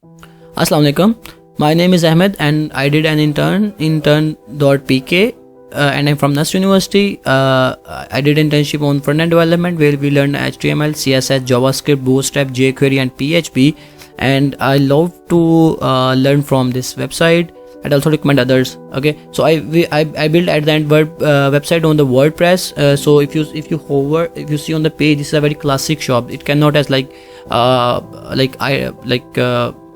Assalamu alaikum. My name is Ahmed and I did an intern.pk and I'm from NUS University. I did internship on front-end development where we learned HTML, CSS, JavaScript, Bootstrap, jQuery and PHP, and I love to learn from this website. I'd also recommend others. Okay, so I built at the end website on the WordPress. So if you see on the page, this is a very classic shop. It cannot as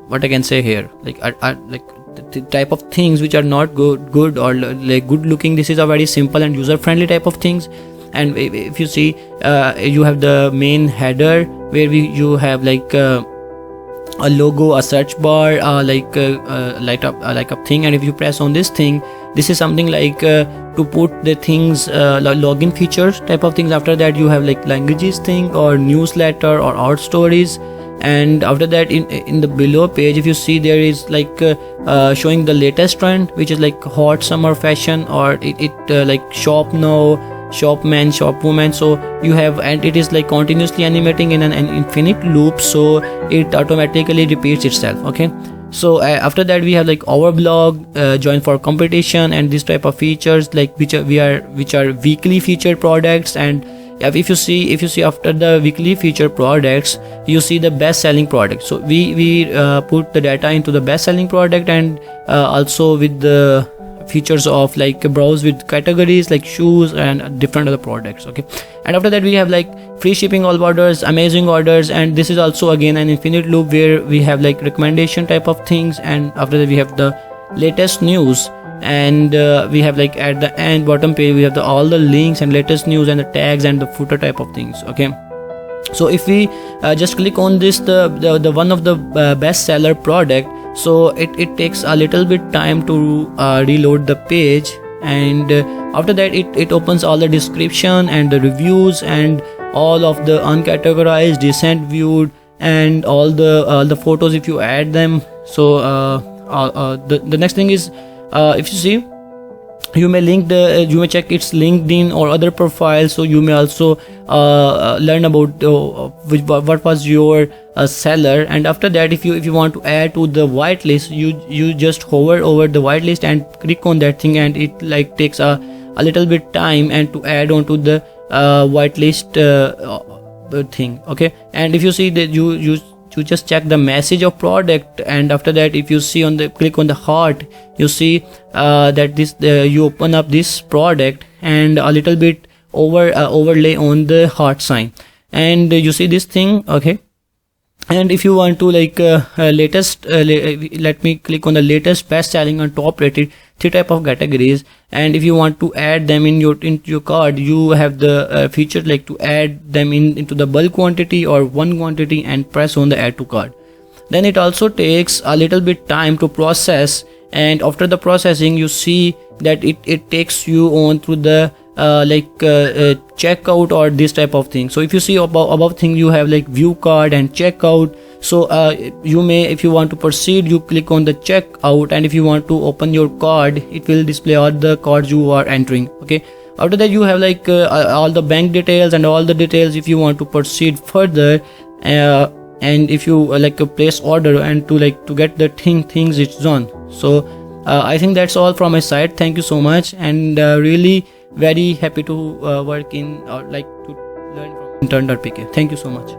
what I can say here, the type of things which are not good or like good looking. This is a very simple and user friendly type of things. And if you see, you have the main header where you have a logo, a search bar, light up thing, and if you press on this thing, this is something to put the things, login features type of things. After that you have languages thing or newsletter or art stories. And after that, in the below page, if you see, there is showing the latest trend, which is hot summer fashion, or shop now, shop man, shop woman. So you have, and it is continuously animating in an infinite loop, so it automatically repeats itself. Okay, so after that we have our blog, join for competition, and this type of features which are weekly featured products. And if you see after the weekly featured products, you see the best selling product. So we put the data into the best selling product, and also with the features of browse with categories like shoes and different other products. Okay, and after that we have free shipping all orders, amazing orders, and this is also again an infinite loop where we have recommendation type of things. And after that we have the latest news, and we have at the end bottom page we have all the links and latest news and the tags and the footer type of things. Okay, so if we just click on this, the one of the best seller product, so it takes a little bit time to reload the page. And after that it opens all the description and the reviews and all of the uncategorized, recent viewed, and all the photos if you add them. So the next thing is, if you see, you may check its LinkedIn or other profiles. So you may also learn about what was your seller. And after that, if you want to add to the whitelist, you just hover over the whitelist and click on that thing, and it takes a little bit time and to add on to the whitelist thing. Okay, and if you see that you just check the message of product, and after that if you see click on the heart, you see that you open up this product and a little bit overlay on the heart sign, and you see this thing. Okay, and if you want to latest let me click on the latest best selling and top rated, 3 type of categories. And if you want to add them into your card, you have the feature to add them into the bulk quantity or one quantity, and press on the add to cart. Then it also takes a little bit time to process, and after the processing you see that it takes you on through the checkout or this type of thing. So if you see above thing, you have view card and checkout. So you may, if you want to proceed, you click on the checkout, and if you want to open your card, it will display all the cards you are entering. Okay, after that you have all the bank details and all the details if you want to proceed further, and if you place order and to get the things it's done. So I think that's all from my side. Thank you so much, and really very happy to work in or to learn from intern.pk. Thank you so much.